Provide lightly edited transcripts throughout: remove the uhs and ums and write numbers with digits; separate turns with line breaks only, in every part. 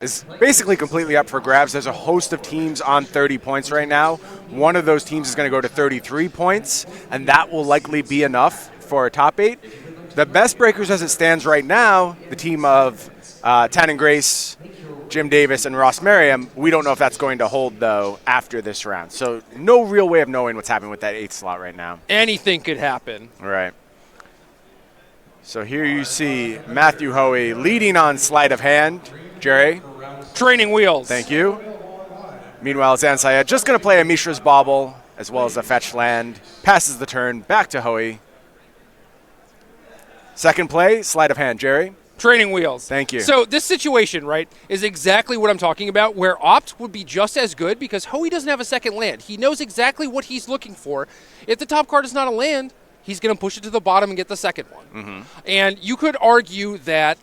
is basically completely up for grabs. There's a host of teams on 30 points right now. One of those teams is going to go to 33 points, and that will likely be enough for a top 8. The best breakers as it stands right now, the team of Tan and Grace, Jim Davis, and Ross Merriam, we don't know if that's going to hold, though, after this round. So no real way of knowing what's happening with that 8th slot right now.
Anything could happen.
Right. So here you see Matthew Hoey leading on sleight of hand. Jerry?
Training wheels.
Thank you. Meanwhile, Syed just going to play a Mishra's Bauble as well as a fetch land. Passes the turn back to Hoey. Second play, sleight of hand. Jerry?
Training wheels.
Thank you.
So this situation, right, is exactly what I'm talking about, where Opt would be just as good because Hoey doesn't have a second land. He knows exactly what he's looking for. If the top card is not a land, he's going to push it to the bottom and get the second one.
Mm-hmm.
And you could argue that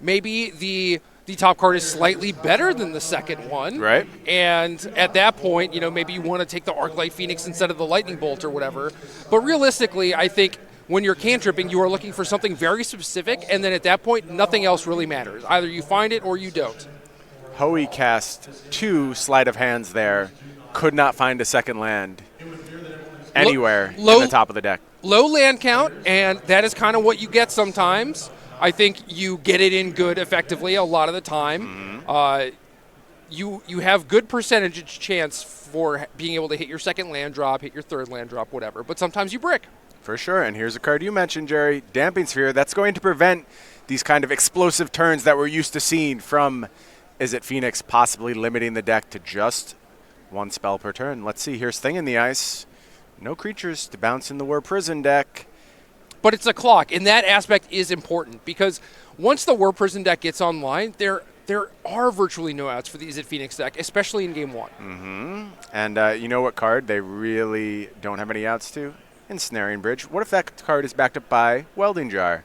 maybe the top card is slightly better than the second one.
Right.
And at that point, maybe you want to take the Arclight Phoenix instead of the Lightning Bolt or whatever. But realistically, I think when you're cantripping, you are looking for something very specific, and then at that point, nothing else really matters. Either you find it or you don't.
Hoey cast 2 sleight of hands there. Could not find a second land anywhere in the top of the deck.
Low land count, and that is kind of what you get sometimes. I think you get it in good effectively a lot of the time.
Mm-hmm.
You have good percentage chance for being able to hit your second land drop, hit your third land drop, whatever. But sometimes you brick.
For sure, and here's a card you mentioned, Jerry, Damping Sphere. That's going to prevent these kind of explosive turns that we're used to seeing from Izzet Phoenix, possibly limiting the deck to just 1 spell per turn. Let's see, here's Thing in the Ice. No creatures to bounce in the War Prison deck.
But it's a clock, and that aspect is important because once the War Prison deck gets online, there are virtually no outs for the Izzet Phoenix deck, especially in Game 1.
Mm-hmm. And you know what card they really don't have any outs to? Ensnaring Bridge. What if that card is backed up by Welding Jar?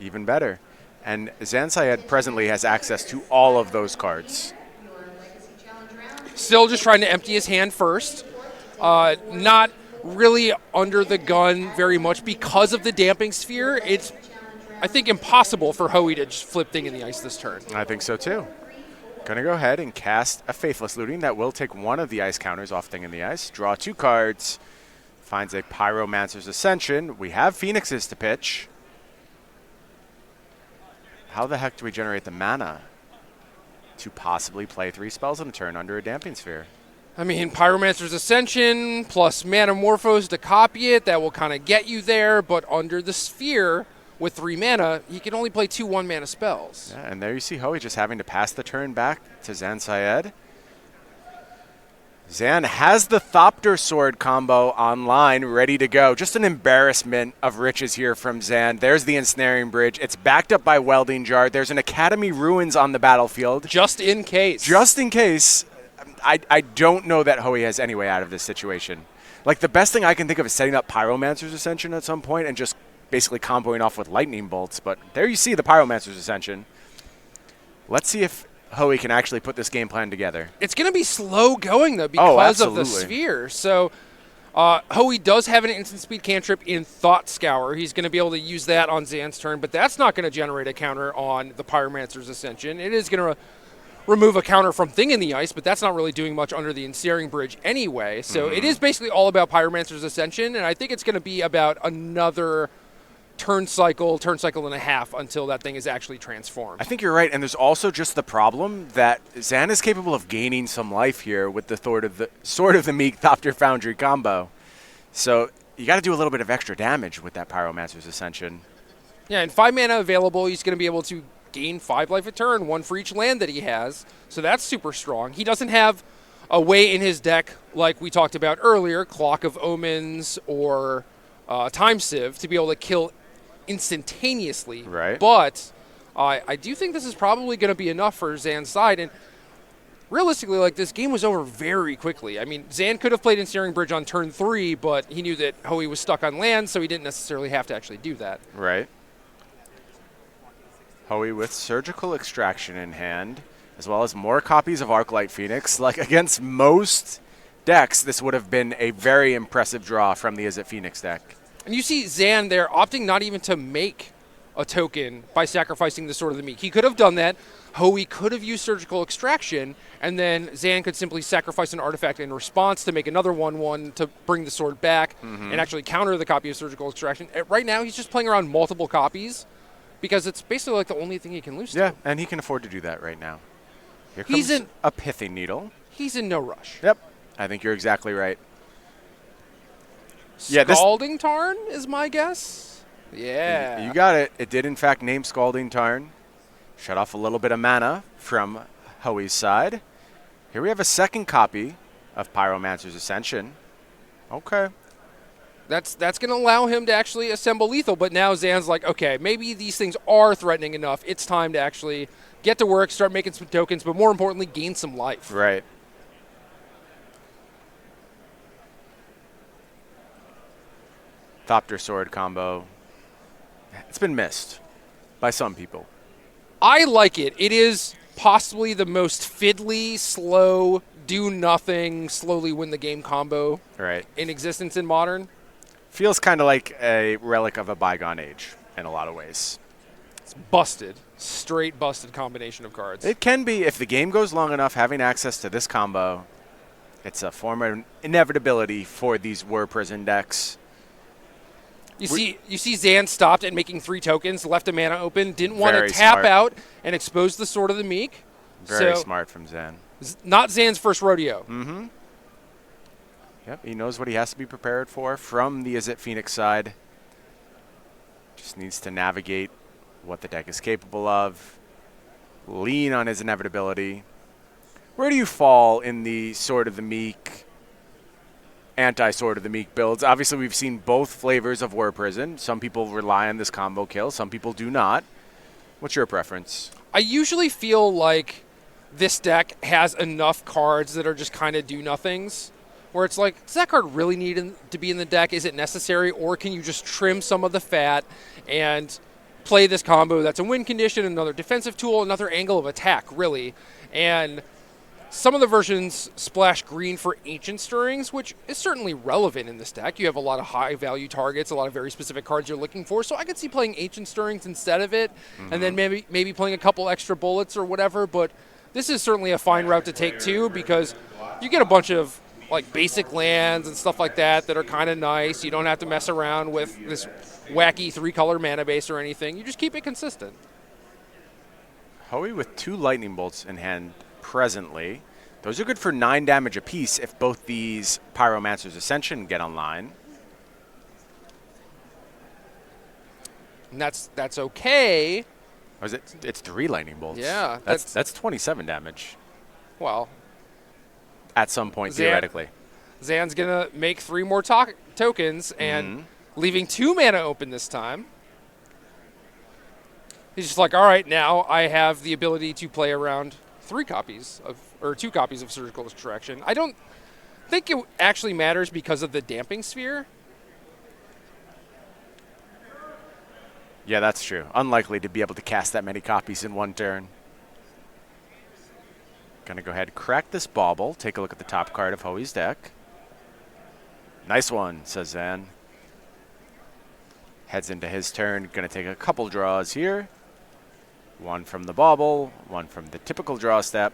Even better. And Syed presently has access to all of those cards.
Still just trying to empty his hand first. Not really under the gun very much because of the Damping Sphere. It's, I think, impossible for Hoey to just flip Thing in the Ice this turn.
I think so too. Going to go ahead and cast a Faithless Looting. That will take one of the ice counters off Thing in the Ice. Draw 2 cards. Finds a Pyromancer's Ascension. We have Phoenixes to pitch. How the heck do we generate the mana to possibly play 3 spells in a turn under a Damping Sphere?
I mean, Pyromancer's Ascension plus Manamorphose to copy it. That will kind of get you there. But under the Sphere, with 3 mana, he can only play 2 1-mana spells.
Yeah, and there you see Hoey just having to pass the turn back to Syed. Zan has the Thopter Sword combo online, ready to go. Just an embarrassment of riches here from Zan. There's the Ensnaring Bridge. It's backed up by Welding Jar. There's an Academy Ruins on the battlefield.
Just in case.
Just in case. I don't know that Hoey has any way out of this situation. Like, the best thing I can think of is setting up Pyromancer's Ascension at some point and just basically comboing off with Lightning Bolts. But there you see the Pyromancer's Ascension. Let's see if Hoey can actually put this game plan together.
It's going to be slow going, though, because of the Sphere. So Hoey does have an instant speed cantrip in Thought Scour. He's going to be able to use that on Zan's turn, but that's not going to generate a counter on the Pyromancer's Ascension. It is going to remove a counter from Thing in the Ice, but that's not really doing much under the Ensnaring Bridge anyway. So it is basically all about Pyromancer's Ascension, and I think it's going to be about another turn cycle and a half until that thing is actually transformed.
I think you're right, and there's also just the problem that Zan is capable of gaining some life here with the Sword of the Meek Thopter Foundry combo. So you got to do a little bit of extra damage with that Pyromancer's Ascension.
Yeah, and 5 mana available, he's going to be able to gain 5 life a turn, 1 for each land that he has. So that's super strong. He doesn't have a way in his deck, like we talked about earlier, Clock of Omens or Time Sieve, to be able to kill instantaneously.
Right.
But I do think this is probably going to be enough for Zan's side. And realistically, like, this game was over very quickly. I mean, Zan could have played Ensnaring Bridge on turn 3, but he knew that Hoey was stuck on land, so he didn't necessarily have to actually do that.
Right. Hoey with Surgical Extraction in hand, as well as more copies of Arclight Phoenix. Like, against most decks, this would have been a very impressive draw from the Izzet Phoenix deck.
And you see Zan there opting not even to make a token by sacrificing the Sword of the Meek. He could have done that, Hoey could have used Surgical Extraction, and then Zan could simply sacrifice an artifact in response to make another 1/1 to bring the sword back and actually counter the copy of Surgical Extraction. Right now, he's just playing around multiple copies because it's basically like the only thing he can lose to.
Yeah, and he can afford to do that right now. Here comes a Pithing Needle.
He's in no rush.
Yep, I think you're exactly right.
Scalding Tarn is my guess. Yeah.
You got it. It did, in fact, name Scalding Tarn. Shut off a little bit of mana from Hoey's side. Here we have a second copy of Pyromancer's Ascension. Okay.
That's going to allow him to actually assemble lethal, but now Zan's like, okay, maybe these things are threatening enough. It's time to actually get to work, start making some tokens, but more importantly, gain some life.
Right. Thopter Sword combo. It's been missed by some people.
I like it. It is possibly the most fiddly, slow, do nothing, slowly win the game combo in existence in Modern.
Feels kind of like a relic of a bygone age in a lot of ways.
It's busted. Straight busted combination of cards.
It can be. If the game goes long enough, having access to this combo, it's a form of inevitability for these War Prison decks.
You see Zan stopped at making 3 tokens, left a mana open, didn't want to tap out and expose the Sword of the Meek.
Very smart from Zan.
Not Zan's first rodeo.
Mm-hmm. Yep, he knows what he has to be prepared for from the Izzet Phoenix side. Just needs to navigate what the deck is capable of, lean on his inevitability. Where do you fall in the Sword of the Meek, anti-Sword of the Meek builds? Obviously, we've seen both flavors of War Prison. Some people rely on this combo kill. Some people do not. What's your preference?
I usually feel like this deck has enough cards that are just kind of do-nothings, where it's like, does that card really need to be in the deck? Is it necessary? Or can you just trim some of the fat and play this combo that's a win condition, another defensive tool, another angle of attack, really? And some of the versions splash green for Ancient Stirrings, which is certainly relevant in this deck. You have a lot of high-value targets, a lot of very specific cards you're looking for, so I could see playing Ancient Stirrings instead of it, and then maybe playing a couple extra bullets or whatever, but this is certainly a fine route to take, too, because you get a bunch of like basic lands and stuff like that are kind of nice. You don't have to mess around with this wacky 3-color mana base or anything. You just keep it consistent.
Hoey with 2 Lightning Bolts in hand presently. Those are good for 9 damage apiece if both these Pyromancer's Ascension get online.
And that's okay.
Or is it? It's 3 Lightning Bolts.
Yeah.
That's 27 damage.
Well,
at some point, theoretically.
Zan's going to make 3 more tokens and leaving 2 mana open this time. He's just like, all right, now I have the ability to play around 2 copies of Surgical Extraction. I don't think it actually matters because of the Damping Sphere.
Yeah, that's true. Unlikely to be able to cast that many copies in one turn. Going to go ahead and crack this bauble. Take a look at the top card of Hoey's deck. Nice one, says Zan. Heads into his turn. Going to take a couple draws here. One from the bauble, one from the typical draw step.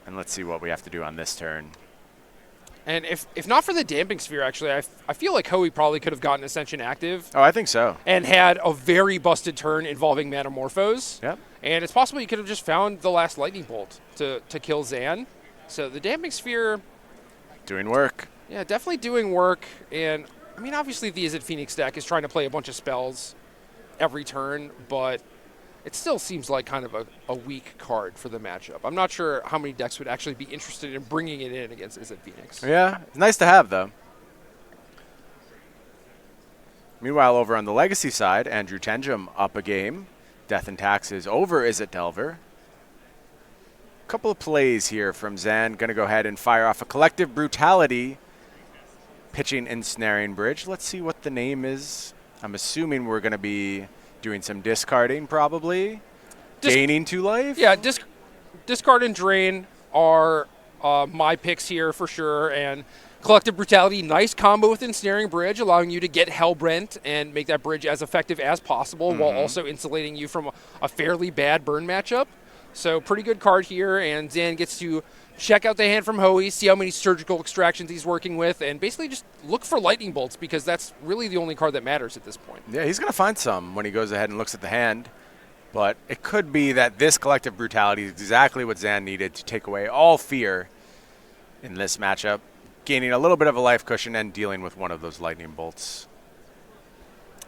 And let's see what we have to do on this turn.
And if not for the Damping Sphere, actually, I feel like Hoey probably could have gotten Ascension active.
Oh, I think so.
And had a very busted turn involving Metamorphose.
Yep.
And it's possible he could have just found the last Lightning Bolt to kill Zan. So the Damping Sphere...
doing work.
Yeah, definitely doing work. And, I mean, obviously the Izzet Phoenix deck is trying to play a bunch of spells every turn, but it still seems like kind of a weak card for the matchup. I'm not sure how many decks would actually be interested in bringing it in against Izzet Phoenix.
Yeah, it's nice to have, though. Meanwhile, over on the Legacy side, Andrew Tenjum up a game. Death and Taxes over Izzet Delver. Couple of plays here from Zan. Going to go ahead and fire off a Collective Brutality. Pitching Ensnaring Bridge. Let's see what the name is. I'm assuming we're going to be doing some discarding, probably. Gaining 2 life?
Yeah, discard and drain are my picks here for sure. And Collective Brutality, nice combo with Ensnaring Bridge, allowing you to get Hellbrent and make that bridge as effective as possible while also insulating you from a fairly bad burn matchup. So pretty good card here, and Zan gets to check out the hand from Hoey, see how many surgical extractions he's working with, and basically just look for lightning bolts because that's really the only card that matters at this point.
Yeah, he's going to find some when he goes ahead and looks at the hand. But it could be that this Collective Brutality is exactly what Zan needed to take away all fear in this matchup, gaining a little bit of a life cushion and dealing with one of those lightning bolts.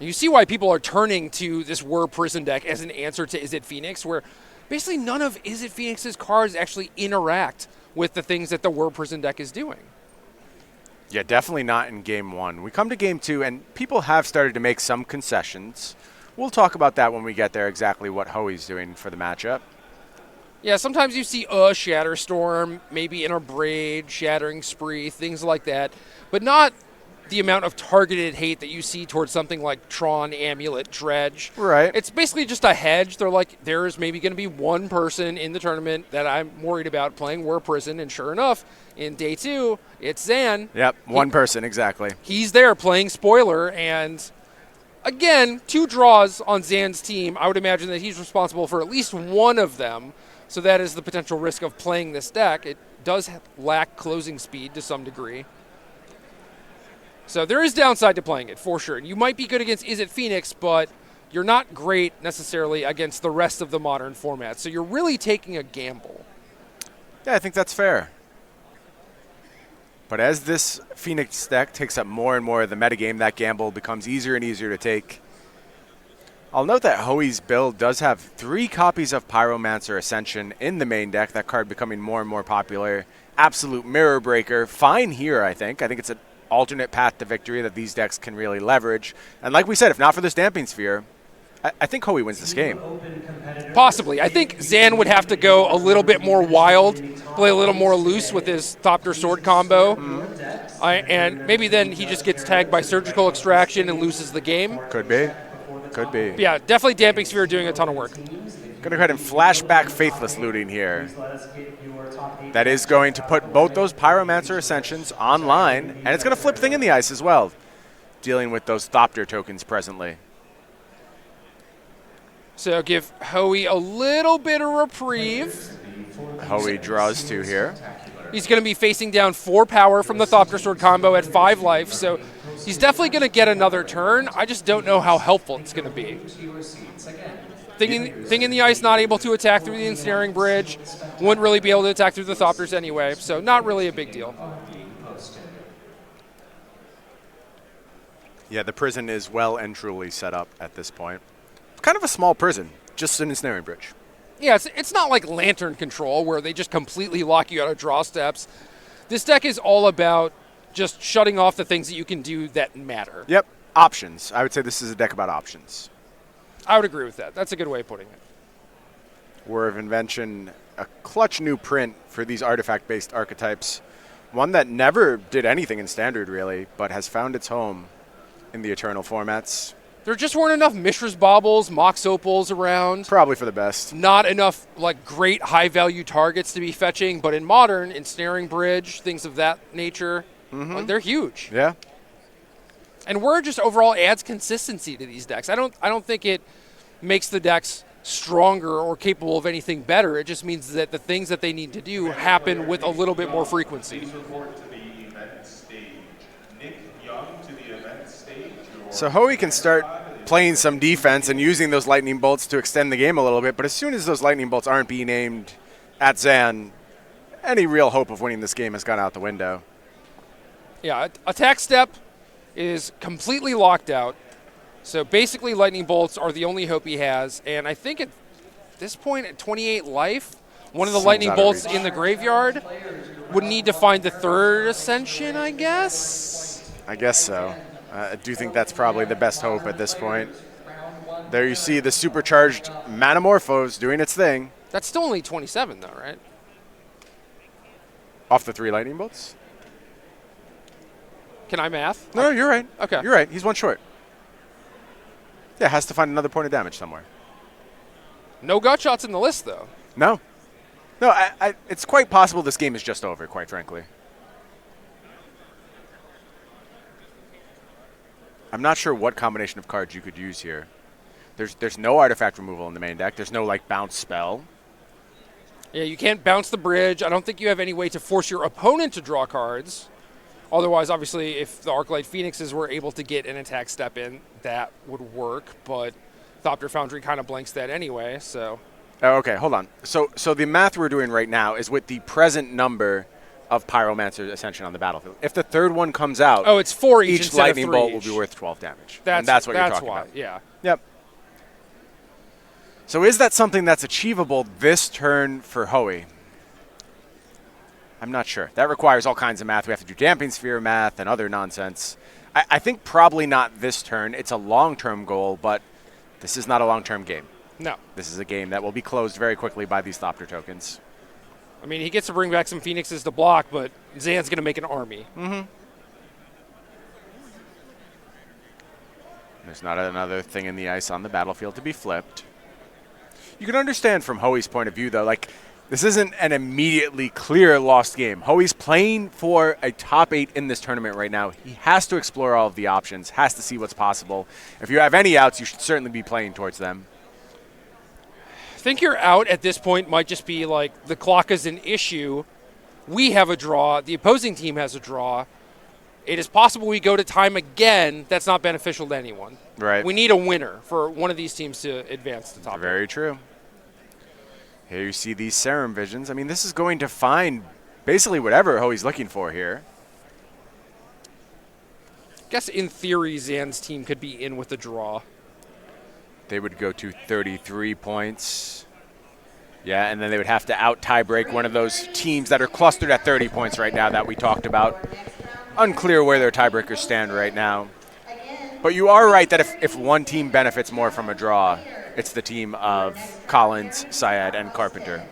You see why people are turning to this Whir Prison deck as an answer to Izzet Phoenix, where basically none of Izzet Phoenix's cards actually interact with the things that the Whir Prison deck is doing.
Yeah, definitely not in Game 1. We come to Game 2, and people have started to make some concessions. We'll talk about that when we get there, exactly what Hoey's doing for the matchup.
Yeah, sometimes you see Shatterstorm, maybe in a Braid, Shattering Spree, things like that, but not the amount of targeted hate that you see towards something like Tron, Amulet, Dredge.
Right.
It's basically just a hedge. They're like, there's maybe going to be one person in the tournament that I'm worried about playing Whir Prison, and sure enough, in day 2, it's Zan.
Yep, one person, exactly.
He's there playing Spoiler, and again, 2 draws on Zan's team. I would imagine that he's responsible for at least one of them. So that is the potential risk of playing this deck. It does lack closing speed to some degree. So there is downside to playing it, for sure. You might be good against Izzet Phoenix, but you're not great necessarily against the rest of the modern format. So you're really taking a gamble.
Yeah, I think that's fair. But as this Phoenix deck takes up more and more of the metagame, that gamble becomes easier and easier to take. I'll note that Hoey's build does have 3 copies of Pyromancer Ascension in the main deck, that card becoming more and more popular. Absolute Mirror Breaker. Fine here, I think. I think it's an alternate path to victory that these decks can really leverage. And like we said, if not for this Damping Sphere, I think Hoey wins this game.
Possibly. I think Zan would have to go a little bit more wild, play a little more loose with his Thopter Sword combo. And maybe then he just gets tagged by Surgical Extraction and loses the game.
Could be. Could be.
But yeah, definitely Damping Sphere doing a ton of work.
Going to go ahead and flash back Faithless Looting here. That is going to put both those Pyromancer Ascensions online, and it's going to flip Thing in the Ice as well, dealing with those Thopter tokens presently.
So give Hoey a little bit of reprieve.
Hoey draws 2 here.
He's going to be facing down 4 power from the Thopter Sword combo at 5 life, so he's definitely going to get another turn. I just don't know how helpful it's going to be. Thing in the Ice not able to attack through the Ensnaring Bridge. Wouldn't really be able to attack through the Thopters anyway, so not really a big deal.
Yeah, the prison is well and truly set up at this point. It's kind of a small prison, just an Ensnaring Bridge.
Yeah, it's not like Lantern Control where they just completely lock you out of draw steps. This deck is all about just shutting off the things that you can do that matter.
Yep, options. I would say this is a deck about options.
I would agree with that. That's a good way of putting it.
Whir of Invention, a clutch new print for these artifact-based archetypes. One that never did anything in Standard, really, but has found its home in the Eternal formats.
There just weren't enough Mishra's Baubles, Mox Opals around.
Probably for the best.
Not enough like great high-value targets to be fetching, but in Modern, Ensnaring Bridge, things of that nature, they're huge.
Yeah.
And Whir just overall adds consistency to these decks. I don't think it makes the decks stronger or capable of anything better. It just means that the things that they need to do happen with a little bit more frequency.
So Hoey can start playing some defense and using those lightning bolts to extend the game a little bit, but as soon as those lightning bolts aren't being aimed at Zan, any real hope of winning this game has gone out the window.
Yeah, attack step is completely locked out. So basically lightning bolts are the only hope he has, and I think at this point at 28 life, one of the lightning bolts in the graveyard would need to find the 3rd Ascension, I guess?
I guess so. I do think that's probably the best hope at this point. There you see the supercharged Manamorphose doing its thing.
That's still only 27 though, right?
Off the 3 lightning bolts?
Can I math?
No, you're right.
Okay.
You're right. He's 1 short. Yeah, has to find another point of damage somewhere.
No gut shots in the list though.
No. No, it's quite possible this game is just over, quite frankly. I'm not sure what combination of cards you could use here. There's no artifact removal in the main deck. There's no, like, bounce spell.
Yeah, you can't bounce the bridge. I don't think you have any way to force your opponent to draw cards. Otherwise, obviously, if the Arclight Phoenixes were able to get an attack step in, that would work. But Thopter Foundry kind of blanks that anyway, so...
Oh, okay, hold on. So the math we're doing right now is with the present number of Pyromancer Ascension on the battlefield. If the third one comes out...
Oh, it's 4 each
Each lightning bolt will be worth 12 damage. That's what you're talking about.
Yeah.
Yep. So is that something that's achievable this turn for Hoey? I'm not sure. That requires all kinds of math. We have to do Damping Sphere math and other nonsense. I think probably not this turn. It's a long-term goal, but this is not a long-term game.
No.
This is a game that will be closed very quickly by these Thopter tokens.
I mean, he gets to bring back some Phoenixes to block, but Zan's going to make an army.
Mm-hmm. There's not another thing in the ice on the battlefield to be flipped. You can understand from Hoey's point of view, though, like, this isn't an immediately clear lost game. Hoey's playing for a top 8 in this tournament right now. He has to explore all of the options, has to see what's possible. If you have any outs, you should certainly be playing towards them.
I think your out at this point might just be like the clock is an issue. We have a draw. The opposing team has a draw. It is possible we go to time again. That's not beneficial to anyone.
Right.
We need a winner for one of these teams to advance to top.
Very true. Here you see these Serum Visions. I mean, this is going to find basically whatever Hoey's looking for here.
I guess in theory, Zan's team could be in with a draw.
They would go to 33 points. Yeah, and then they would have to out-tie-break one of those teams that are clustered at 30 points right now that we talked about. Unclear where their tiebreakers stand right now. But you are right that if one team benefits more from a draw, it's the team of Collins, Syed, and Carpenter.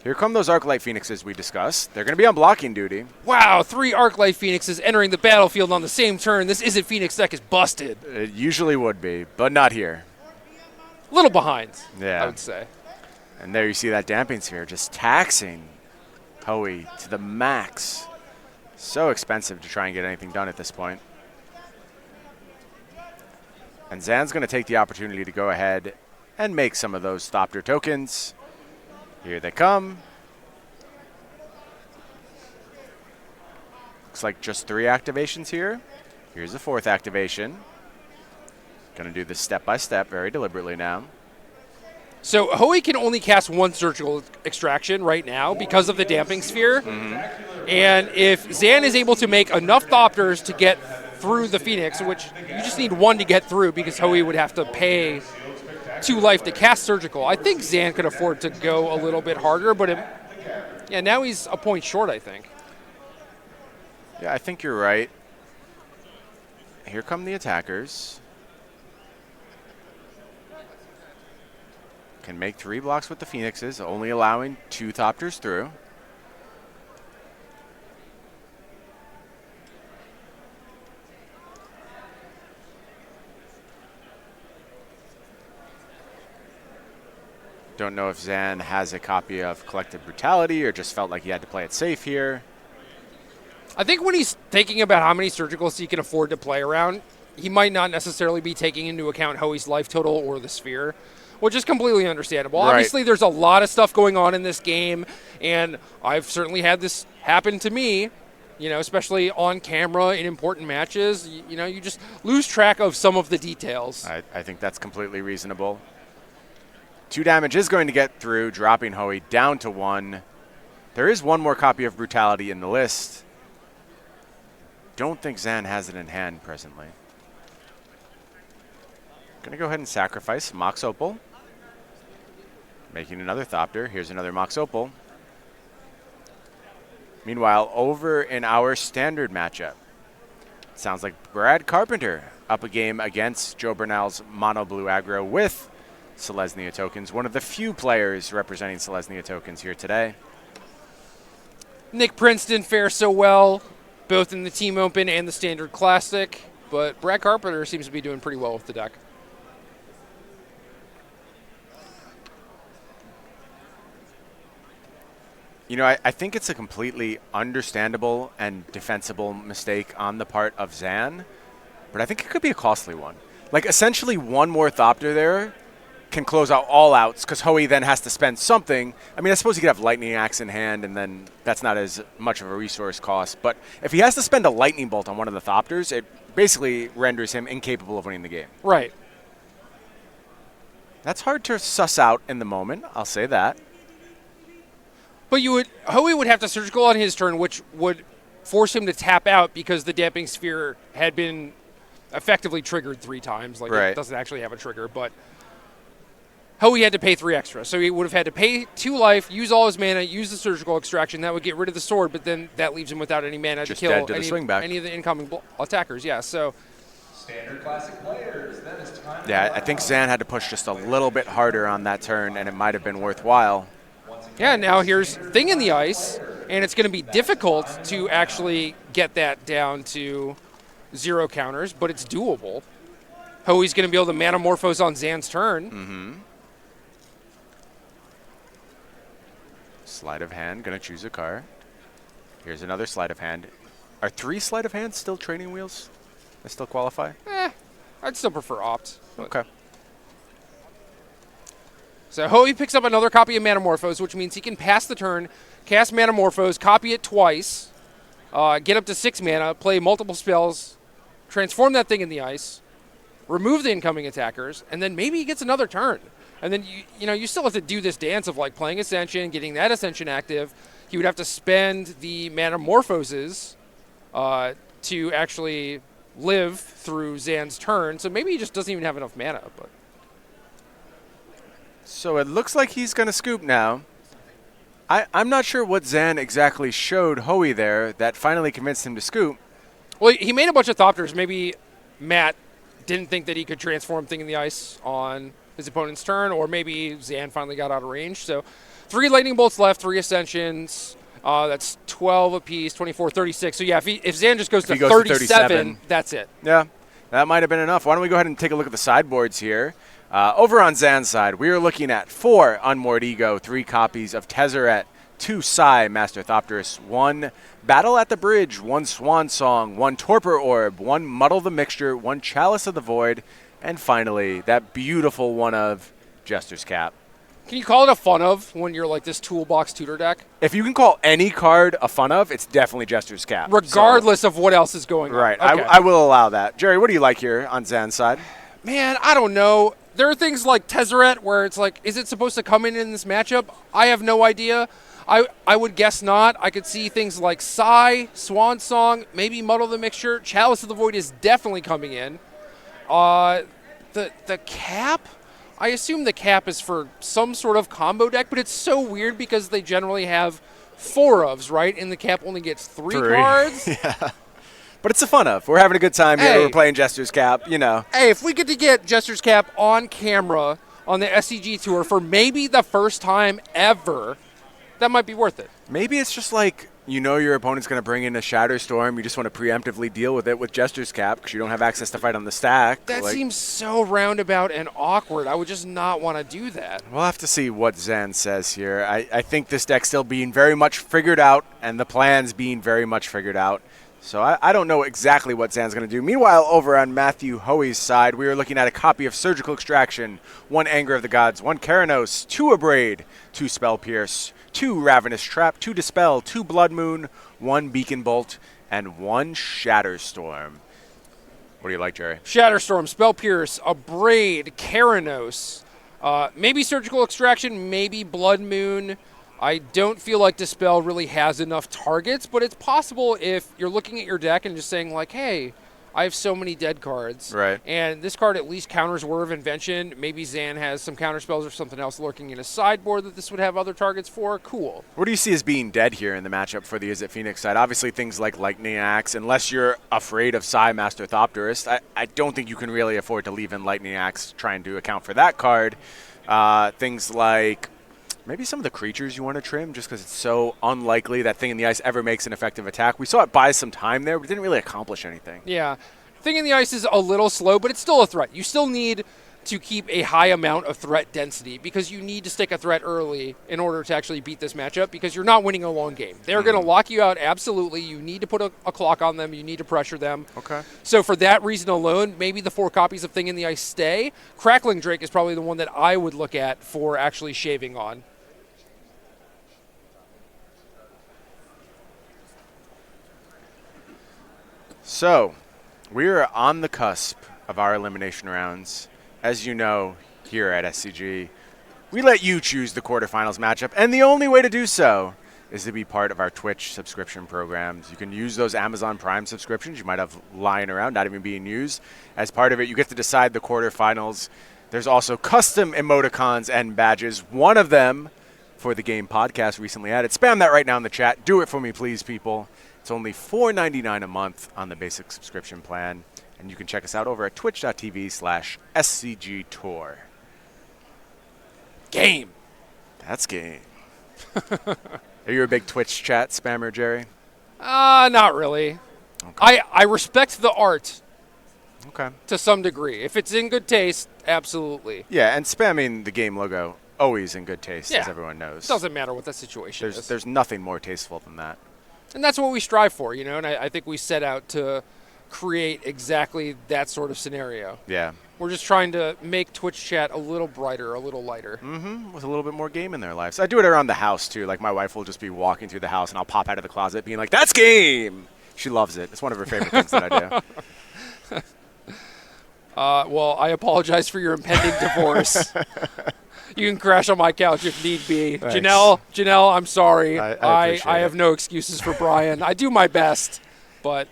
Here come those Arclight Phoenixes we discussed. They're going to be on blocking duty.
Wow, 3 Arclight Phoenixes entering the battlefield on the same turn. This Isn't Phoenix deck is busted.
It usually would be, but not here.
A little behind,
yeah.
I would say.
And there you see that Damping Sphere just taxing Hoey to the max. So expensive to try and get anything done at this point. And Zan's going to take the opportunity to go ahead and make some of those Thopter tokens. Here they come. Looks like just 3 activations here. Here's the 4th activation. Going to do this step by step very deliberately now.
So Hoey can only cast 1 Surgical Extraction right now because of the Damping Sphere.
Mm-hmm.
And if Zan is able to make enough Thopters to get through the Phoenix, which you just need 1 to get through because Hoey would have to pay 2 life to cast Surgical. I think Zan could afford to go a little bit harder, but yeah, now he's a point short, I think.
Yeah, I think you're right. Here come the attackers. Can make 3 blocks with the Phoenixes, only allowing 2 Thopters through. Don't know if Zan has a copy of Collective Brutality or just felt like he had to play it safe here.
I think when he's thinking about how many Surgicals he can afford to play around, he might not necessarily be taking into account Hoey's life total or the Sphere, which is completely understandable.
Right.
Obviously, there's a lot of stuff going on in this game, and I've certainly had this happen to me, you know, especially on camera in important matches. You know, you just lose track of some of the details.
I think that's completely reasonable. 2 damage is going to get through, dropping Hoey down to 1. There is 1 more copy of Brutality in the list. Don't think Zan has it in hand presently. Going to go ahead and sacrifice Mox Opal. Making another Thopter. Here's another Mox Opal. Meanwhile, over in our standard matchup, it sounds like Brad Carpenter up a game against Joe Bernal's Mono Blue Aggro with Selesnya tokens. One of the few players representing Selesnya tokens here today.
Nick Prince didn't fare so well, both in the Team Open and the Standard Classic, but Brad Carpenter seems to be doing pretty well with the deck.
You know, I think it's a completely understandable and defensible mistake on the part of Zan. but I think it could be a costly one. Like, essentially, one more Thopter there can close out all outs because Hoey then has to spend something. I mean, I suppose he could have Lightning Axe in hand, and then that's not as much of a resource cost. But if he has to spend a Lightning Bolt on one of the Thopters, it basically renders him incapable of winning the game.
Right.
That's hard to suss out in the moment, I'll say that.
But Hoey would have to Surgical on his turn, which would force him to tap out because the Damping Sphere had been effectively triggered 3 times. Like,
right.
It doesn't actually have a trigger, but Hoey had to pay 3 extra. So he would have had to pay 2 life, use all his mana, use the Surgical Extraction. That would get rid of the sword, but then that leaves him without any mana
just
to kill
any
of the incoming attackers. Yeah, so
Standard classic players. Then it's time.
Yeah, I think Zan had to push just a little bit harder on that turn, and it might have been worthwhile.
Yeah, now here's Thing in the Ice, and it's going to be difficult to actually get that down to 0 counters, but it's doable. Hoey's going to be able to Manamorphose on Zan's turn.
Mm-hmm. Sleight of hand, going to choose a card. Here's another sleight of hand. Are 3 sleight of hands still training wheels? They still qualify?
I'd still prefer Opt.
Okay.
So Hoey picks up another copy of Manamorphose, which means he can pass the turn, cast Manamorphose, copy it twice, get up to 6 mana, play multiple spells, transform that Thing in the Ice, remove the incoming attackers, and then maybe he gets another turn. And then you still have to do this dance of like playing Ascension, getting that Ascension active. He would have to spend the Manamorphoses to actually live through Zan's turn. So maybe he just doesn't even have enough mana. But
so it looks like he's going to scoop now. I'm not sure what Zan exactly showed Hoey there that finally convinced him to scoop.
Well, he made a bunch of Thopters. Maybe Matt didn't think that he could transform Thing in the Ice on his opponent's turn, or maybe Zan finally got out of range. So 3 Lightning Bolts left, 3 Ascensions. That's 12 apiece, 24, 36. So yeah, if Zan just goes to 37, that's it.
Yeah, that might have been enough. Why don't we go ahead and take a look at the sideboards here. Over on Zan's side, we are looking at 4 Unmoored Ego, 3 copies of Tezzeret, 2 Psy Master Thopterus, 1 Battle at the Bridge, 1 Swan Song, 1 Torpor Orb, 1 Muddle the Mixture, 1 Chalice of the Void, and finally, that beautiful one of Jester's Cap.
Can you call it a fun of when you're like this toolbox tutor deck?
If you can call any card a fun of, it's definitely Jester's Cap.
Regardless of what else is going on.
Right,
Okay.
I will allow that. Jerry, what do you like here on Zan's side?
Man, I don't know. There are things like Tezzeret where it's like, is it supposed to come in this matchup? I have no idea. I would guess not. I could see things like Psy, Swan Song, maybe Muddle the Mixture. Chalice of the Void is definitely coming in. The cap, I assume the cap is for some sort of combo deck, but it's so weird because they generally have 4 ofs, right? And the cap only gets 3 cards.
Yeah. But it's a fun of. We're having a good time here. We're playing Jester's Cap, you know.
Hey, if we get to get Jester's Cap on camera on the SCG tour for maybe the first time ever, that might be worth it.
Maybe it's just like, you know your opponent's going to bring in a Shadow Storm. You just want to preemptively deal with it with Jester's Cap because you don't have access to fight on the stack.
That seems so roundabout and awkward. I would just not want to do that.
We'll have to see what Zan says here. I think this deck's still being very much figured out and the plan's being very much figured out. So I don't know exactly what Zan's going to do. Meanwhile, over on Matthew Hoey's side, we are looking at a copy of Surgical Extraction, 1 Anger of the Gods, 1 Keranos, 2 Abrade, 2 Spell Pierce, 2 Ravenous Trap, 2 Dispel, 2 Blood Moon, 1 Beacon Bolt, and 1 Shatterstorm. What do you like, Jerry?
Shatterstorm, Spell Pierce, Abrade, Keranos, maybe Surgical Extraction, maybe Blood Moon. I don't feel like Dispel really has enough targets, but it's possible if you're looking at your deck and just saying like, hey, I have so many dead cards.
Right.
And this card at least counters Word of Invention. Maybe Zan has some counter spells or something else lurking in his sideboard that this would have other targets for. Cool.
What do you see as being dead here in the matchup for the Is It Phoenix side? Obviously things like Lightning Axe, unless you're afraid of Psy Master Thopterist, I don't think you can really afford to leave in Lightning Axe trying to account for that card. Things like maybe some of the creatures you want to trim just because it's so unlikely that Thing in the Ice ever makes an effective attack. We saw it buy some time there, but it didn't really accomplish anything.
Yeah. Thing in the Ice is a little slow, but it's still a threat. You still need to keep a high amount of threat density, because you need to stick a threat early in order to actually beat this matchup, because you're not winning a long game. They're going to lock you out, absolutely. You need to put a clock on them. You need to pressure them.
Okay.
So for that reason alone, maybe the 4 copies of Thing in the Ice stay. Crackling Drake is probably the one that I would look at for actually shaving on.
So, we are on the cusp of our elimination rounds. As you know, here at SCG, we let you choose the quarterfinals matchup, and the only way to do so is to be part of our Twitch subscription programs. You can use those Amazon Prime subscriptions you might have lying around, not even being used. As part of it, you get to decide the quarterfinals. There's also custom emoticons and badges. One of them for the game podcast recently added. Spam that right now in the chat. Do it for me, please, people. It's only $4.99 a month on the basic subscription plan. And you can check us out over at twitch.tv/SCGTour.
Game.
That's game. Are you a big Twitch chat spammer, Jerry?
Not really. Okay. I respect the art.
Okay.
To some degree. If it's in good taste, absolutely.
Yeah, and spamming the game logo, always in good taste, as everyone knows.
It doesn't matter what the situation is.
There's nothing more tasteful than that.
And that's what we strive for, and I think we set out to create exactly that sort of scenario.
Yeah.
We're just trying to make Twitch chat a little brighter, a little lighter.
With a little bit more game in their lives. I do it around the house, too. Like, my wife will just be walking through the house, and I'll pop out of the closet being like, that's game! She loves it. It's one of her favorite things that I do.
Well, I apologize for your impending divorce. You can crash on my couch if need be.
Thanks.
Janelle, I'm sorry.
I
have no excuses for Brian. I do my best, but...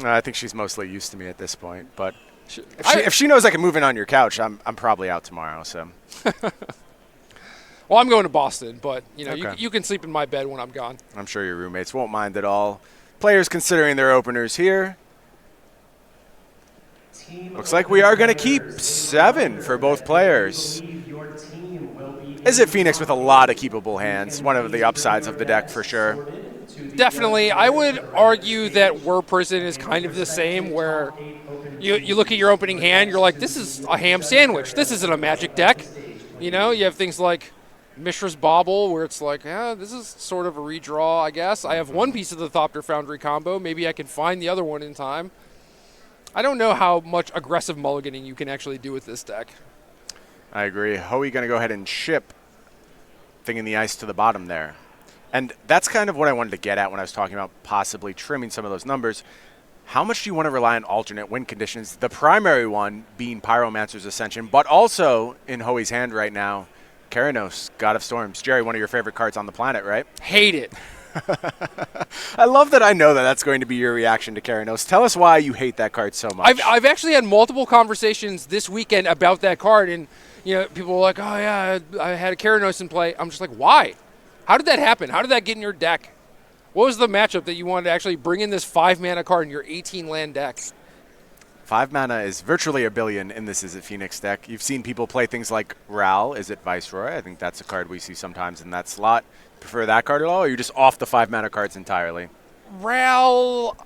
I think she's mostly used to me at this point. But if she knows I can move in on your couch, I'm probably out tomorrow. So.
Well, I'm going to Boston, but
Okay.
you can sleep in my bed when I'm gone.
I'm sure your roommates won't mind at all. Players considering their openers here. Looks like we are going to keep 7 for both players. Is it Phoenix with a lot of keepable hands? One of the upsides of the deck for sure.
Definitely. I would argue that Were Prison is kind of the same, where you look at your opening hand, you're like, this is a ham sandwich. This isn't a Magic deck. You have things like Mishra's Bauble, where it's like, this is sort of a redraw, I guess. I have one piece of the Thopter Foundry combo. Maybe I can find the other one in time. I don't know how much aggressive mulliganing you can actually do with this deck.
I agree. Hoey going to go ahead and ship Thing in the Ice to the bottom there. And that's kind of what I wanted to get at when I was talking about possibly trimming some of those numbers. How much do you want to rely on alternate win conditions? The primary one being Pyromancer's Ascension, but also in Hoey's hand right now, Keranos, God of Storms. Jerry, one of your favorite cards on the planet, right?
Hate it.
I love that I know that that's going to be your reaction to Keranos. Tell us why you hate that card so much.
I've actually had multiple conversations this weekend about that card, and people are like, oh yeah, I had a Keranos in play. I'm just like, why? How did that happen? How did that get in your deck? What was the matchup that you wanted to actually bring in this 5-mana card in your 18-land deck?
5 mana is virtually a billion in this Is It Phoenix deck. You've seen people play things like Ral, Is It Viceroy? I think that's a card we see sometimes in that slot. Prefer that card at all, or are you just off the 5 mana cards entirely?
Ral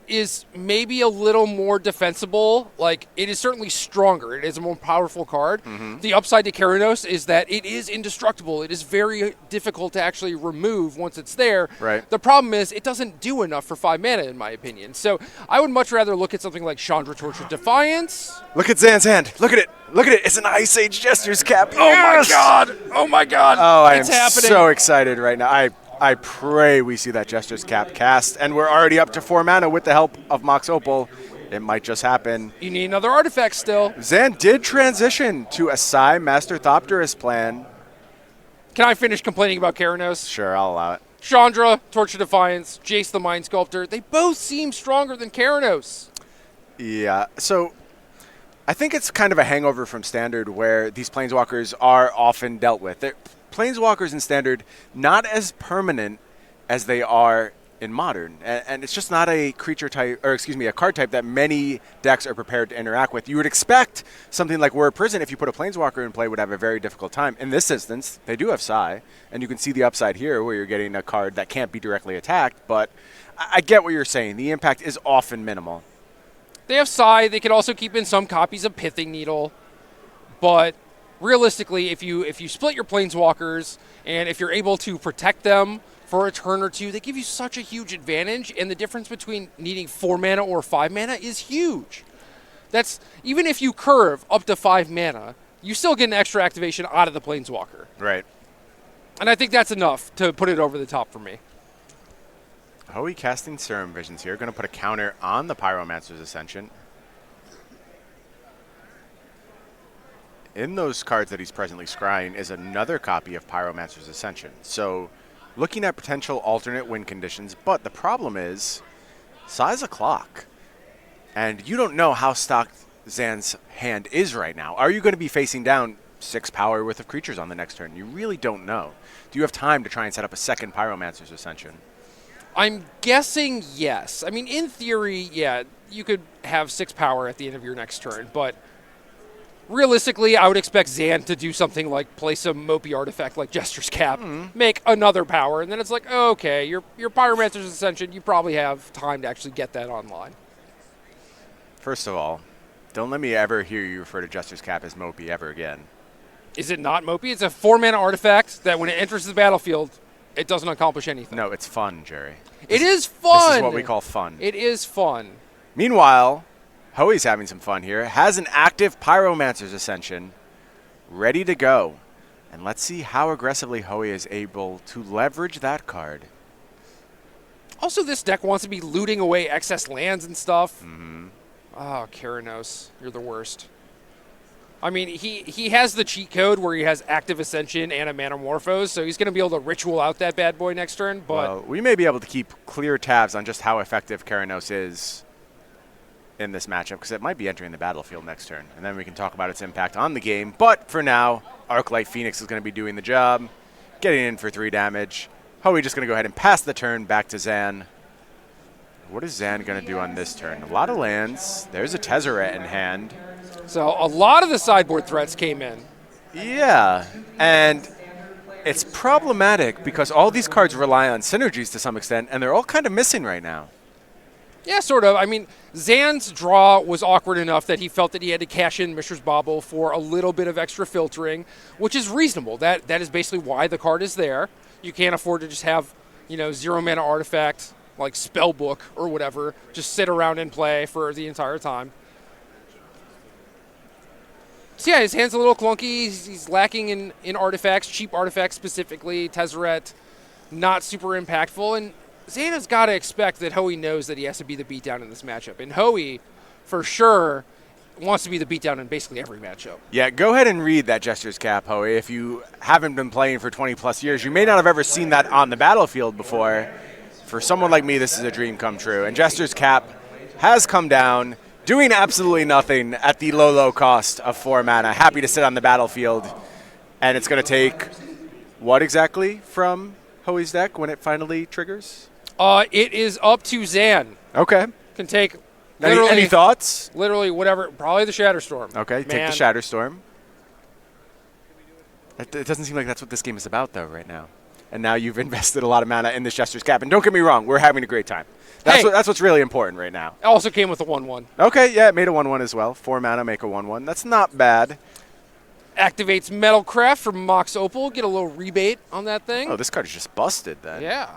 is maybe a little more defensible. Like, it is certainly stronger. It is a more powerful card. The upside to Keranos is that it is indestructible. It is very difficult to actually remove once it's there.
Right.
The problem is it doesn't do enough for 5 mana, in my opinion. So I would much rather look at something like Chandra Tortured Defiance.
Look at Zan's hand. Look at it. Look at it. It's an Ice Age Jester's Cap.
Oh, yes! My God. Oh, my God.
Oh, I am
happening.
So excited right now. I pray we see that Jester's Cap cast, and we're already up to 4 mana with the help of Mox Opal. It might just happen.
You need another artifact still.
Zan did transition to a Psy Master Thopterus plan.
Can I finish complaining about Keranos?
Sure, I'll allow it.
Chandra, Torture Defiance, Jace the Mind Sculptor, they both seem stronger than Keranos.
Yeah, so I think it's kind of a hangover from Standard where these Planeswalkers are often dealt with. Planeswalkers in Standard, not as permanent as they are in Modern. And it's just not a creature type, or excuse me, a card type that many decks are prepared to interact with. You would expect something like Were Prison, if you put a Planeswalker in play, would have a very difficult time. In this instance, they do have Psy, and you can see the upside here where you're getting a card that can't be directly attacked, but I get what you're saying. The impact is often minimal.
They have Psy. They could also keep in some copies of Pithing Needle. But realistically, if you split your Planeswalkers and if you're able to protect them for a turn or two, they give you such a huge advantage, and the difference between needing 4 mana or 5 mana is huge. That's even if you curve up to 5 mana, you still get an extra activation out of the Planeswalker.
Right.
And I think that's enough to put it over the top for me.
Hoey casting Serum Visions here. Going to put a counter on the Pyromancer's Ascension. In those cards that he's presently scrying is another copy of Pyromancer's Ascension. So looking at potential alternate win conditions, but the problem is size of clock. And you don't know how stocked Zan's hand is right now. Are you going to be facing down 6 power worth of creatures on the next turn? You really don't know. Do you have time to try and set up a second Pyromancer's Ascension?
I'm guessing yes. I mean, in theory, yeah, you could have 6 power at the end of your next turn, but realistically, I would expect Zan to do something like play some mopey artifact like Jester's Cap, make another power, and then it's like, oh, okay, your Pyromancer's Ascension, you probably have time to actually get that online.
First of all, don't let me ever hear you refer to Jester's Cap as mopey ever again.
Is it not mopey? It's a 4-mana artifact that when it enters the battlefield, it doesn't accomplish anything.
No, it's fun, Jerry.
It is fun.
This is what we call fun.
It is fun.
Meanwhile, Hoey's having some fun here. Has an active Pyromancer's Ascension ready to go. And let's see how aggressively Hoey is able to leverage that card.
Also, this deck wants to be looting away excess lands and stuff.
Mm-hmm.
Oh, Keranos, you're the worst. I mean, he has the cheat code where he has active Ascension and a Manamorphose, so he's going to be able to ritual out that bad boy next turn. But
well, we may be able to keep clear tabs on just how effective Keranos is in this matchup, because it might be entering the battlefield next turn, and then we can talk about its impact on the game. But for now, Arclight Phoenix is going to be doing the job, getting in for 3 damage. Hoey just going to go ahead and pass the turn back to Zan. What is Zan going to do on this turn? A lot of lands. There's a Tezzeret in hand.
So a lot of the sideboard threats came in.
Yeah, and it's problematic because all these cards rely on synergies to some extent, and they're all kind of missing right now.
Yeah, sort of. I mean, Zan's draw was awkward enough that he felt that he had to cash in Mishra's Bauble for a little bit of extra filtering, which is reasonable. That is basically why the card is there. You can't afford to just have, 0 mana artifact like Spellbook or whatever just sit around and play for the entire time. So yeah, his hand's a little clunky. He's lacking in artifacts, cheap artifacts specifically. Tezzeret, not super impactful. And Zana's got to expect that Hoey knows that he has to be the beatdown in this matchup. And Hoey, for sure, wants to be the beatdown in basically every matchup.
Yeah, go ahead and read that Jester's Cap, Hoey. If you haven't been playing for 20-plus years, you may not have ever seen that on the battlefield before. For someone like me, this is a dream come true. And Jester's Cap has come down, doing absolutely nothing at the low cost of 4 mana. Happy to sit on the battlefield. And it's going to take what exactly from Hoey's deck when it finally triggers?
It is up to Zan.
Okay.
Can take
any thoughts?
Literally whatever. Probably the Shatterstorm.
Okay, take the Shatterstorm. It doesn't seem like that's what this game is about, though, right now. And now you've invested a lot of mana in this Jester's Cap. And don't get me wrong, we're having a great time. That's what's really important right now.
It also came with a 1/1.
Okay, yeah, it made a 1/1 as well. 4 mana, make a 1/1. That's not bad.
Activates Metalcraft from Mox Opal. Get a little rebate on that thing.
Oh, this card is just busted then.
Yeah.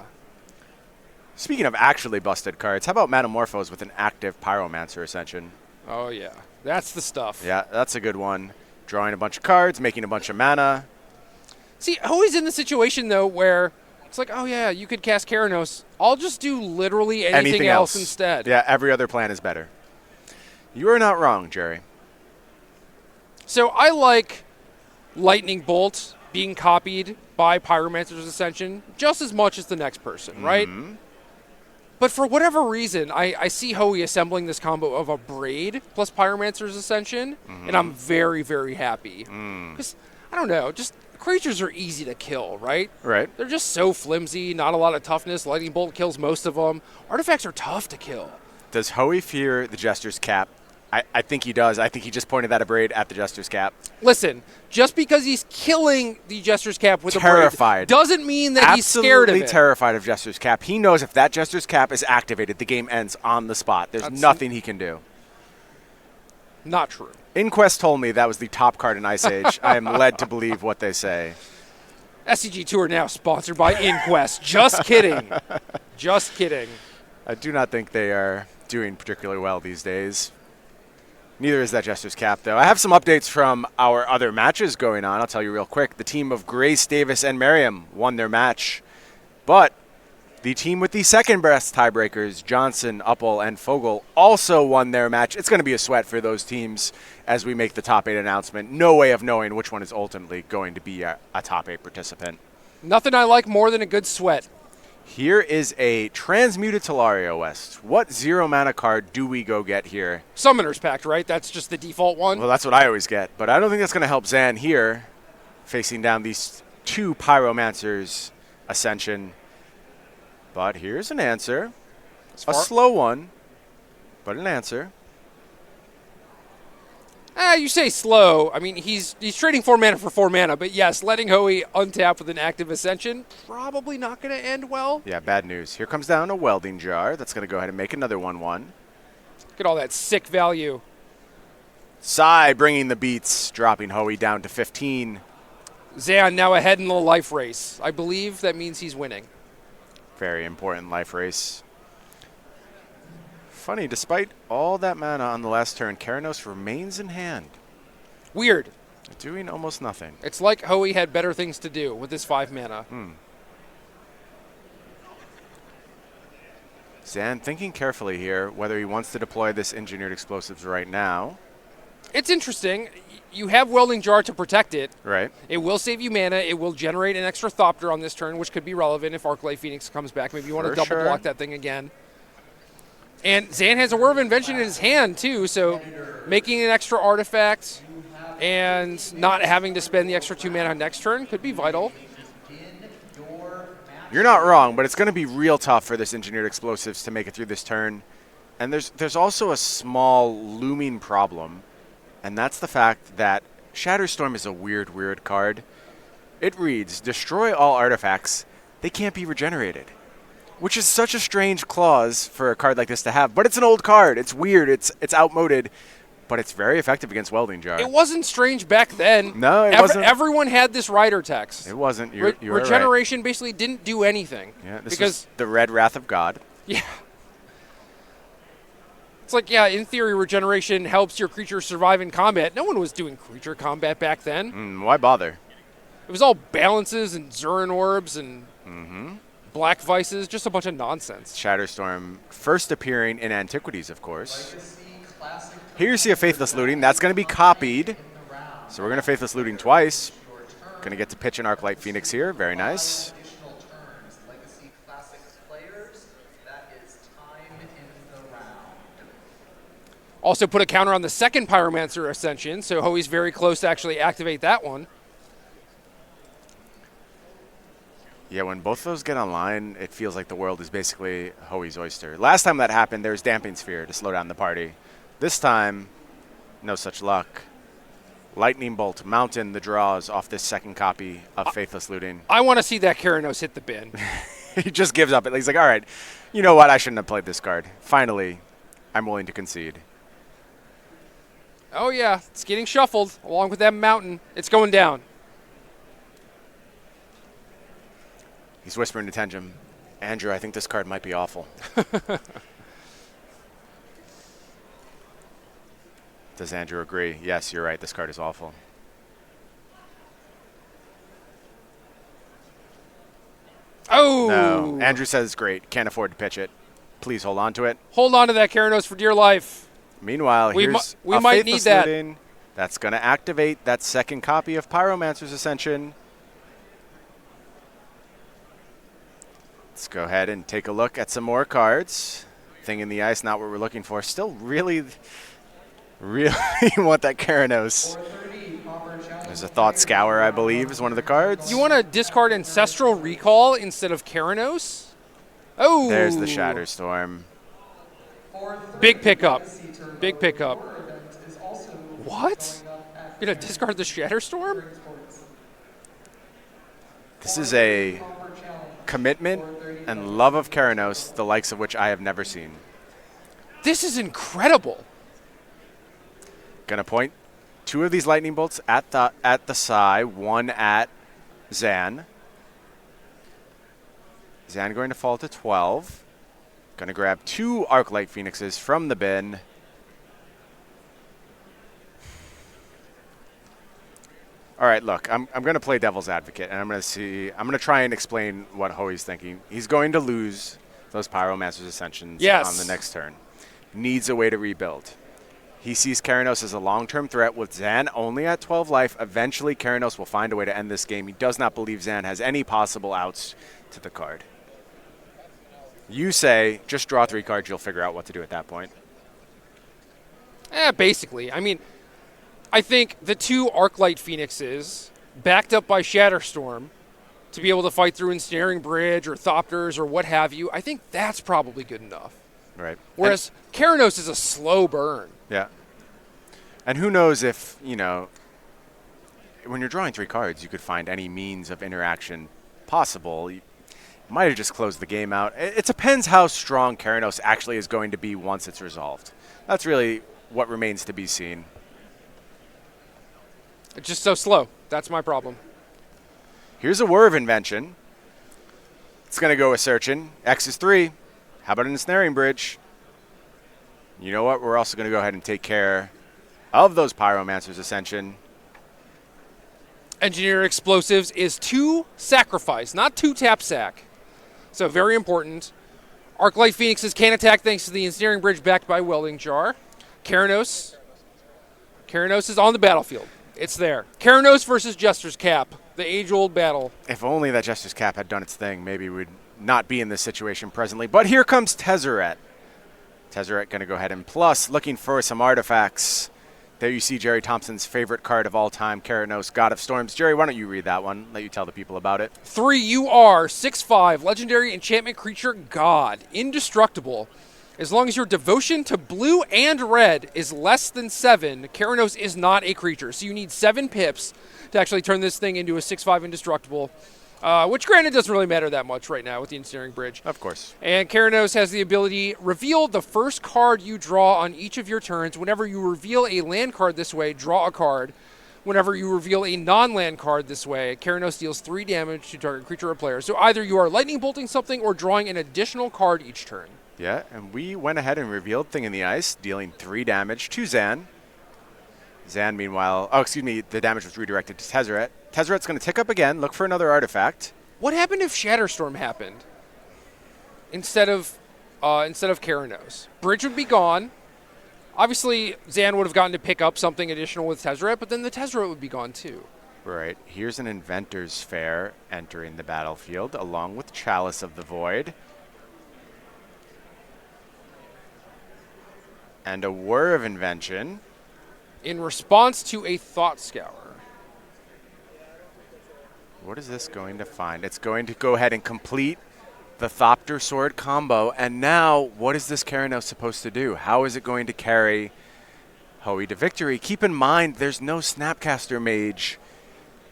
Speaking of actually busted cards, how about Manamorphose with an active Pyromancer Ascension?
Oh, yeah. That's the stuff.
Yeah, that's a good one. Drawing a bunch of cards, making a bunch of mana.
See, Hoey's in the situation, though, where it's like, oh, yeah, you could cast Keranos. I'll just do literally anything else instead.
Yeah, every other plan is better. You are not wrong, Jerry.
So I like Lightning Bolt being copied by Pyromancer's Ascension just as much as the next person, right? But for whatever reason, I see Hoey assembling this combo of a Braid plus Pyromancer's Ascension, and I'm very, very happy. Because, I don't know, just creatures are easy to kill, right?
Right.
They're just so flimsy, not a lot of toughness. Lightning Bolt kills most of them. Artifacts are tough to kill.
Does Hoey fear the Jester's Cap? I think he does. I think he just pointed that Braid at the Jester's Cap.
Listen, just because he's killing the Jester's Cap with a Braid doesn't mean that he's scared of it.
Absolutely terrified of Jester's Cap. He knows if that Jester's Cap is activated, the game ends on the spot. There's nothing he can do.
Not true.
Inquest told me that was the top card in Ice Age. I am led to believe what they say.
SCG Tour now sponsored by Inquest. Just kidding. Just kidding.
I do not think they are doing particularly well these days. Neither is that Jester's Cap, though. I have some updates from our other matches going on. I'll tell you real quick. The team of Grace, Davis, and Merriam won their match. But the team with the second best tiebreakers, Johnson, Uppel, and Fogel, also won their match. It's going to be a sweat for those teams as we make the top 8 announcement. No way of knowing which one is ultimately going to be a top 8 participant.
Nothing I like more than a good sweat.
Here is a Transmuted Talaria West. What 0-mana card do we go get here?
Summoner's Pact, right? That's just the default one?
Well, that's what I always get. But I don't think that's going to help Zan here, facing down these 2 Pyromancers Ascension. But here's an answer. A slow one, but an answer.
You say slow. I mean, he's trading 4 mana for 4 mana, but yes, letting Hoey untap with an active Ascension, probably not going to end well.
Yeah, bad news. Here comes down a Welding Jar. That's going to go ahead and make another 1-1.
Look at all that sick value.
Syed bringing the beats, dropping Hoey down to 15.
Zan now ahead in the life race. I believe that means he's winning.
Very important life race. Funny, despite all that mana on the last turn, Keranos remains in hand.
Weird.
Doing almost nothing.
It's like Hoey had better things to do with his 5 mana.
Zan thinking carefully here whether he wants to deploy this Engineered Explosives right now.
It's interesting. You have Welding Jar to protect it.
Right.
It will save you mana. It will generate an extra Thopter on this turn, which could be relevant if Arclight Phoenix comes back. Maybe you want to double block that thing again. And Zan has a Whir of Invention in his hand, too, so making an extra artifact and not having to spend the extra 2 mana next turn could be vital.
You're not wrong, but it's going to be real tough for this Engineered Explosives to make it through this turn. And there's also a small looming problem, and that's the fact that Shatterstorm is a weird card. It reads, destroy all artifacts. They can't be regenerated. Which is such a strange clause for a card like this to have. But it's an old card. It's weird. It's outmoded. But it's very effective against Welding Jar.
It wasn't strange back then.
No, it wasn't.
Everyone had this rider text.
It wasn't.
Regeneration basically didn't do anything.
Yeah, this is the Red Wrath of God.
Yeah. It's like, yeah, in theory, regeneration helps your creature survive in combat. No one was doing creature combat back then.
Why bother?
It was all balances and Zurin Orbs and... Black Vices, just a bunch of nonsense.
Shatterstorm first appearing in Antiquities, of course. Here you see a Faithless Looting. That's going to be copied. So we're going to Faithless Looting twice. Going to get to pitch an Arclight Phoenix here. Very nice.
Also put a counter on the second Pyromancer Ascension, so Hoey's very close to actually activate that one.
Yeah, when both of those get online, it feels like the world is basically Hoey's oyster. Last time that happened, there was Damping Sphere to slow down the party. This time, no such luck. Lightning Bolt mountain the draws off this second copy of Faithless Looting.
I want to see that Keranos hit the bin.
He just gives up. He's like, all right, you know what? I shouldn't have played this card. Finally, I'm willing to concede.
Oh, yeah. It's getting shuffled along with that mountain. It's going down.
He's whispering to Tenjum, Andrew, I think this card might be awful. Does Andrew agree? Yes, you're right. This card is awful.
Oh!
No. Andrew says great. Can't afford to pitch it. Please hold on to it.
Hold on to that Keranos for dear life.
Meanwhile, here's
we might need that.
Looting. That's going to activate that second copy of Pyromancer's Ascension. Let's go ahead and take a look at some more cards. Thing in the ice, not what we're looking for. Still really want that Keranos. There's a Thought Scour, I believe, is one of the cards.
You want to discard Ancestral Recall instead of Keranos? Oh!
There's the Shatterstorm.
Big pickup. Big pickup. What? You're going to discard the Shatterstorm?
This is a commitment and love of Keranos, the likes of which I have never seen.
This is incredible.
Gonna point 2 of these lightning bolts at the Psy, 1 at Zan. Zan going to fall to 12. Going to grab 2 Arclight Phoenixes from the bin. All right, look, I'm going to play devil's advocate, and I'm going to try and explain what Hoey's thinking. He's going to lose those Pyromancer's Ascensions on the next turn. Needs a way to rebuild. He sees Keranos as a long-term threat with Zan only at 12 life. Eventually, Keranos will find a way to end this game. He does not believe Zan has any possible outs to the card. You say, just draw 3 cards, you'll figure out what to do at that point.
Basically. I mean, I think the 2 Arclight Phoenixes, backed up by Shatterstorm, to be able to fight through Ensnaring Bridge or Thopters or what have you, I think that's probably good enough.
Right.
Whereas Keranos is a slow burn.
Yeah. And who knows if, when you're drawing 3 cards, you could find any means of interaction possible. You might have just closed the game out. It depends how strong Keranos actually is going to be once it's resolved. That's really what remains to be seen.
It's just so slow. That's my problem.
Here's a Whir of Invention. It's going to go with Searchin'. X is 3. How about an Ensnaring Bridge? You know what? We're also going to go ahead and take care of those Pyromancer's Ascension.
Engineer Explosives is 2 sacrifice, not 2 tap sack. So very important. Arclight Phoenixes can attack thanks to the Ensnaring Bridge backed by Welding Jar. Keranos is on the battlefield. It's there. Keranos versus Jester's Cap, the age-old battle.
If only that Jester's Cap had done its thing, maybe we'd not be in this situation presently. But here comes Tezzeret. Tezzeret going to go ahead and plus, looking for some artifacts. There you see Jerry Thompson's favorite card of all time, Keranos, God of Storms. Jerry, why don't you read that one? Let you tell the people about it.
3 UR, 6/5, legendary enchantment creature God, indestructible. As long as your devotion to blue and red is less than 7, Keranos is not a creature. So you need 7 pips to actually turn this thing into a 6/5 indestructible, which granted doesn't really matter that much right now with the Ensnaring Bridge.
Of course.
And Keranos has the ability, reveal the first card you draw on each of your turns. Whenever you reveal a land card this way, draw a card. Whenever you reveal a non-land card this way, Keranos deals 3 damage to target creature or player. So either you are lightning bolting something or drawing an additional card each turn.
Yeah, and we went ahead and revealed Thing in the Ice, dealing 3 damage to Zan. Zan, meanwhile, the damage was redirected to Tezzeret. Tezzeret's going to tick up again, look for another artifact.
What happened if Shatterstorm happened instead of Keranos? Bridge would be gone. Obviously, Zan would have gotten to pick up something additional with Tezzeret, but then the Tezzeret would be gone too.
Right. Here's an Inventor's Fair entering the battlefield, along with Chalice of the Void. And a Whir of Invention.
In response to a Thought Scour.
What is this going to find? It's going to go ahead and complete the Thopter Sword combo. And now, what is this Keranos supposed to do? How is it going to carry Hoey to victory? Keep in mind, there's no Snapcaster Mage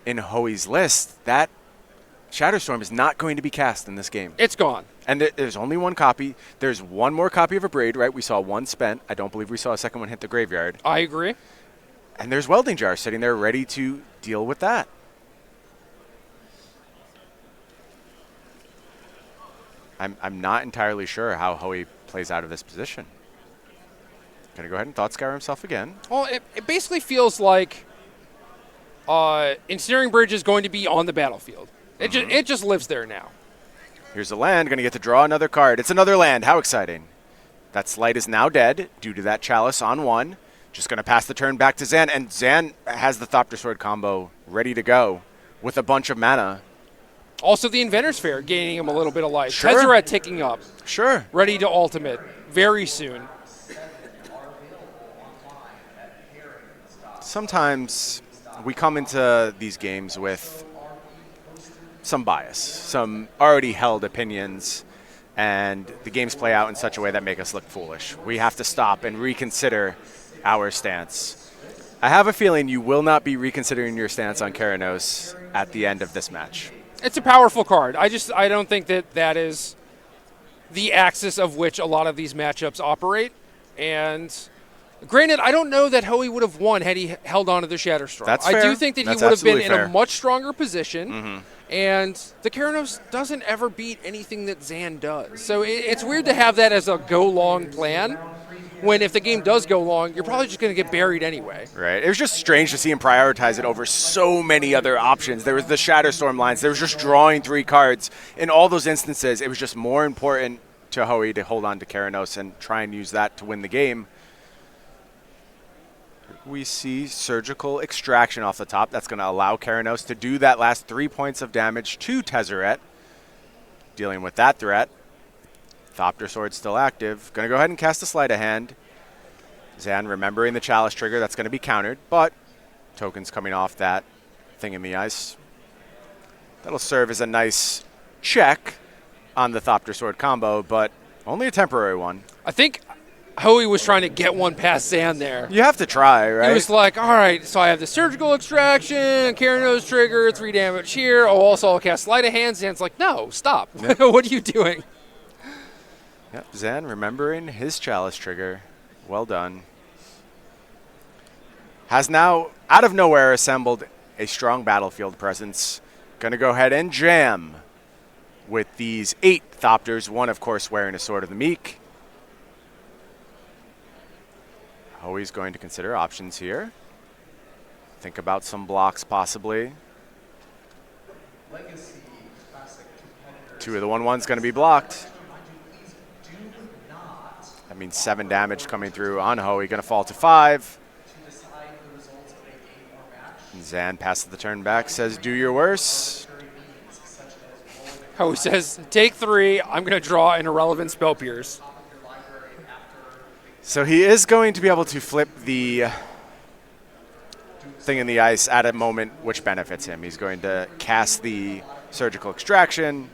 in Hoey's list. That Shatterstorm is not going to be cast in this game.
It's gone.
And there's only 1 copy. There's 1 more copy of a Braid, right? We saw 1 spent. I don't believe we saw a second one hit the graveyard.
I agree.
And there's Welding Jar sitting there ready to deal with that. I'm not entirely sure how Hoey plays out of this position. Going to go ahead and Thought Scour himself again.
Well, it basically feels like Ensnaring Bridge is going to be on the battlefield. It just lives there now.
Here's a land. Going to get to draw another card. It's another land. How exciting. That Slight is now dead due to that Chalice on 1. Just going to pass the turn back to Zan. And Zan has the Thopter Sword combo ready to go with a bunch of mana.
Also, the Inventor's Fair gaining him a little bit of life.
Sure.
Tezzeret ticking up.
Sure.
Ready to ultimate very soon.
Sometimes we come into these games with some bias, some already held opinions, and the games play out in such a way that make us look foolish. We have to stop and reconsider our stance. I have a feeling you will not be reconsidering your stance on Keranos at the end of this match.
It's a powerful card. I don't think that is the axis of which a lot of these matchups operate. And Granted, I don't know that Hoey would have won had he held on to the Shatterstorm.
That's fair.
I do think that he would have been in a much stronger position. And the Keranos doesn't ever beat anything that Zan does. So it's weird to have that as a go-long plan, when if the game does go long, you're probably just going to get buried anyway.
Right. It was just strange to see him prioritize it over so many other options. There was the Shatterstorm lines. There was just drawing 3 cards. In all those instances, it was just more important to Hoey to hold on to Keranos and try and use that to win the game. We see Surgical Extraction off the top. That's going to allow Keranos to do that last 3 points of damage to Tezzeret. Dealing with that threat. Thopter Sword still active. Going to go ahead and cast a Sleight of Hand. Zan remembering the Chalice trigger. That's going to be countered, but tokens coming off that thing in the ice. That'll serve as a nice check on the Thopter Sword combo, but only a temporary one.
I think Hoey was trying to get one past Zan there.
You have to try, right?
He was like, all right, so I have the Surgical Extraction, Keranos trigger, 3 damage here. Oh, also I'll cast Sleight of Hand. Zan's like, no, stop. Yep. What are you doing?
Yep, Zan remembering his Chalice trigger. Well done. Has now, out of nowhere, assembled a strong battlefield presence. Going to go ahead and jam with these 8 Thopters. One, of course, wearing a Sword of the Meek. Hoey's going to consider options here. Think about some blocks, possibly.
Legacy Classic competitors.
2 of the 1/1's going to be blocked. That means 7 damage coming through on Hoey. Going to fall to 5. And Zan passes the turn back, says, do your worst.
Hoey says, take 3. I'm going to draw an irrelevant Spell Pierce.
So he is going to be able to flip the thing in the ice at a moment which benefits him. He's going to cast the Surgical Extraction,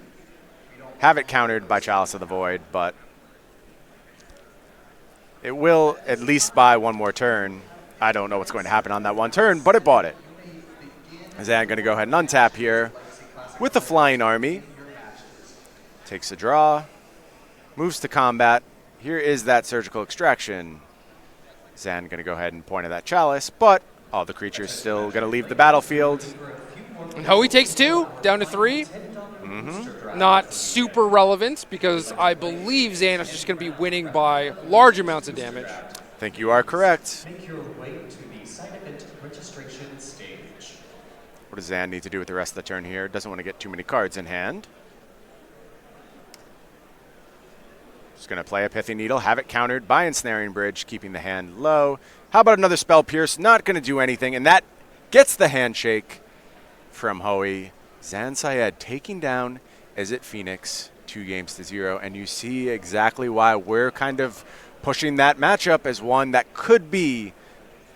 have it countered by Chalice of the Void, but it will at least buy 1 more turn. I don't know what's going to happen on that 1 turn, but it bought it. Zan going to go ahead and untap here with the Flying Army. Takes a draw, moves to combat. Here is that Surgical Extraction. Zan going to go ahead and point at that Chalice, but all the creatures still going to leave the battlefield.
And Hoey takes 2, down to 3. Not super relevant because I believe Zan is just going to be winning by large amounts of damage.
I think you are correct.
Make your way to the side event registration stage.
What does Zan need to do with the rest of the turn here? Doesn't want to get too many cards in hand. Just going to play a Pithy Needle, have it countered by Ensnaring Bridge, keeping the hand low. How about another Spell Pierce? Not going to do anything, and that gets the handshake from Hoey. Zan Syed taking down Izzet Phoenix 2-0, and you see exactly why we're kind of pushing that matchup as one that could be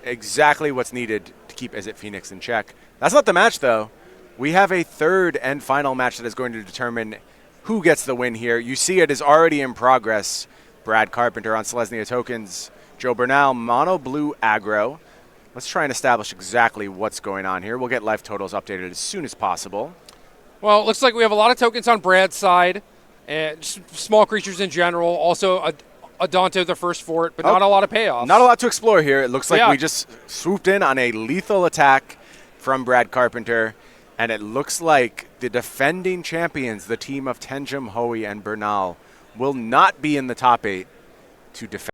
exactly what's needed to keep Izzet Phoenix in check. That's not the match, though. We have a 3rd and final match that is going to determine who gets the win here. You see it is already in progress. Brad Carpenter on Selesnya tokens. Joe Bernal, mono blue aggro. Let's try and establish exactly what's going on here. We'll get life totals updated as soon as possible.
Well, it looks like we have a lot of tokens on Brad's side, and just small creatures in general. Also, Adonto, the first fort, but not a lot of payoffs.
Not a lot to explore here. It looks like we just swooped in on a lethal attack from Brad Carpenter, and it looks like the defending champions, the team of Tenjum, Hoey, and Bernal, will not be in the top 8 to defend.